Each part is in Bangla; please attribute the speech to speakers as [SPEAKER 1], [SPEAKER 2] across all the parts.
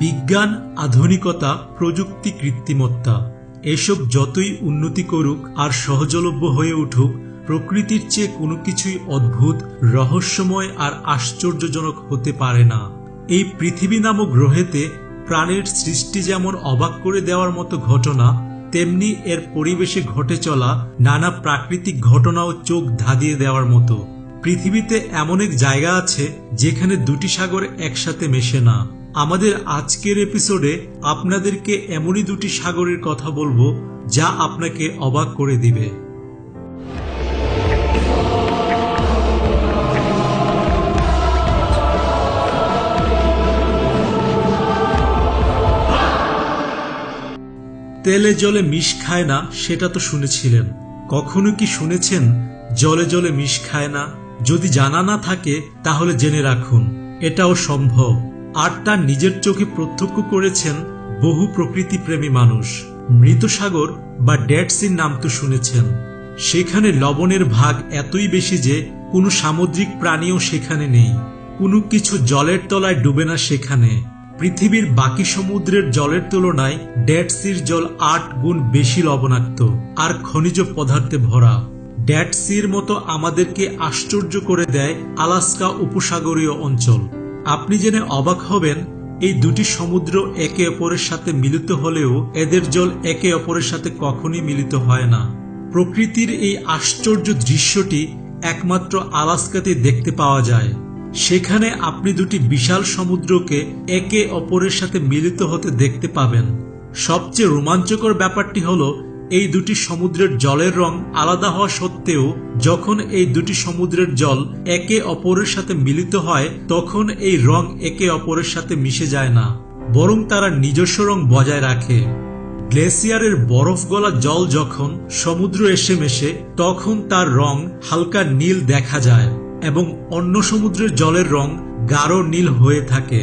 [SPEAKER 1] বিজ্ঞান, আধুনিকতা, প্রযুক্তি, কৃত্রিমত্তা এসব যতই উন্নতি করুক আর সহজলভ্য হয়ে উঠুক, প্রকৃতির চেয়ে কোনো কিছুই অদ্ভুত, রহস্যময় আর আশ্চর্যজনক হতে পারে না। এই পৃথিবী নামক গ্রহেতে প্রাণের সৃষ্টি যেমন অবাক করে দেওয়ার মতো ঘটনা, তেমনি এর পরিবেশে ঘটে চলা নানা প্রাকৃতিক ঘটনাও চোখ ধাঁধিয়ে দেওয়ার মতো। পৃথিবীতে এমন এক জায়গা আছে যেখানে দুটি সাগর একসাথে মেশে না। আমাদের আজকের এপিসোডে আপনাদেরকে এমনই দুটি সাগরের কথা বলবো যা আপনাকে অবাক করে দিবে। তেলে জলে মিশ খায় না, সেটা তো শুনেছিলেন। কখনো কি শুনেছেন জলে জলে মিশ খায় না? যদি জানা না থাকে তাহলে জেনে রাখুন, এটাও সম্ভব। আর তার নিজের চোখে প্রত্যক্ষ করেছেন বহু প্রকৃতিপ্রেমী মানুষ। মৃত সাগর বা ডেড সির নাম তো শুনেছেন। সেখানে লবণের ভাগ এতই বেশি যে কোনো সামুদ্রিক প্রাণীও সেখানে নেই। কোনো কিছু জলের তলায় ডুবে না সেখানে। পৃথিবীর বাকি সমুদ্রের জলের তুলনায় ডেড সির জল ৮ গুণ বেশি লবণাক্ত আর খনিজ পদার্থে ভরা। ডেড সির মতো আমাদেরকে আশ্চর্য করে দেয় আলাস্কা উপসাগরীয় অঞ্চল। আপনি জেনে অবাক হবেন, এই দুটি সমুদ্র একে অপরের সাথে মিলিত হলেও এদের জল একে অপরের সাথে কখনই মিলিত হয় না। প্রকৃতির এই আশ্চর্য দৃশ্যটি একমাত্র আলাস্কাতে দেখতে পাওয়া যায়। সেখানে আপনি দুটি বিশাল সমুদ্রকে একে অপরের সাথে মিলিত হতে দেখতে পাবেন। সবচেয়ে রোমাঞ্চকর ব্যাপারটি হলো, এই দুটি সমুদ্রের জলের রং আলাদা হওয়া সত্ত্বেও যখন এই দুটি সমুদ্রের জল একে অপরের সাথে মিলিত হয় তখন এই রং একে অপরের সাথে মিশে যায় না, বরং তারা নিজস্ব রং বজায় রাখে। গ্লেসিয়ারের বরফ গলা জল যখন সমুদ্র এসে মেশে তখন তার রং হালকা নীল দেখা যায় এবং অন্য সমুদ্রের জলের রং গাঢ় নীল হয়ে থাকে।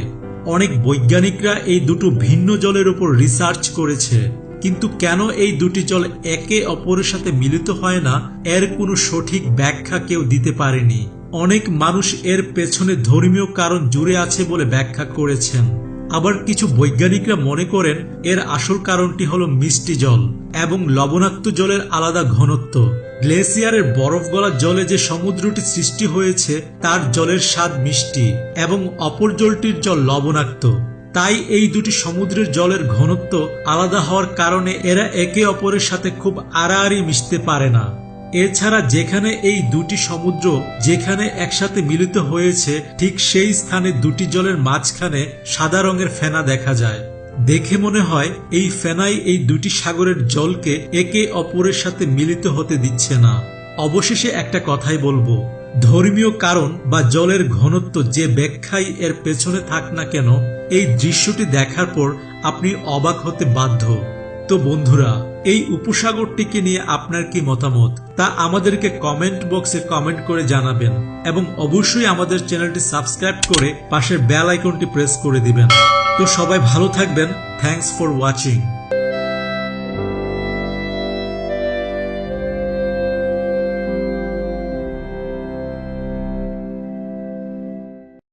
[SPEAKER 1] অনেক বৈজ্ঞানিকরা এই দুটো ভিন্ন জলের উপর রিসার্চ করেছে, কিন্তু কেন এই দুটি জল একে অপরের সাথে মিলিত হয় না এর কোনো সঠিক ব্যাখ্যা কেউ দিতে পারেনি। অনেক মানুষ এর পেছনে ধর্মীয় কারণ জুড়ে আছে বলে ব্যাখ্যা করেছেন। আবার কিছু বৈজ্ঞানিকরা মনে করেন এর আসল কারণটি হলো মিষ্টি জল এবং লবণাক্ত জলের আলাদা ঘনত্ব। গ্লেসিয়ারের বরফ গলা জলে যে সমুদ্রটি সৃষ্টি হয়েছে তার জলের স্বাদ মিষ্টি এবং অপর জলটির জল লবণাক্ত। তাই এই দুটি সমুদ্রের জলের ঘনত্ব আলাদা হওয়ার কারণে এরা একে অপরের সাথে খুব আড়াআড়ি মিশতে পারে না। এছাড়া যেখানে এই দুটি সমুদ্র যেখানে একসাথে মিলিত হয়েছে ঠিক সেই স্থানে দুটি জলের মাঝখানে সাদা রঙের ফেনা দেখা যায়। দেখে মনে হয় এই ফেনাই এই দুটি সাগরের জলকে একে অপরের সাথে মিলিত হতে দিচ্ছে না। অবশেষে একটা কথাই বলবো, ধর্মীয় কারণ বা জলের ঘনত্ব যে ব্যাখ্যাই এর পেছনে থাক না কেন, এই দৃশ্যটি দেখার পর আপনি অবাক হতে বাধ্য। তো বন্ধুরা, এই উপসাগরটিকে নিয়ে আপনার কি মতামত তা আমাদেরকে কমেন্ট বক্সে কমেন্ট করে জানাবেন এবং অবশ্যই আমাদের চ্যানেলটি সাবস্ক্রাইব করে পাশের বেল আইকনটি প্রেস করে দিবেন। তো সবাই ভালো থাকবেন। Thanks for watching.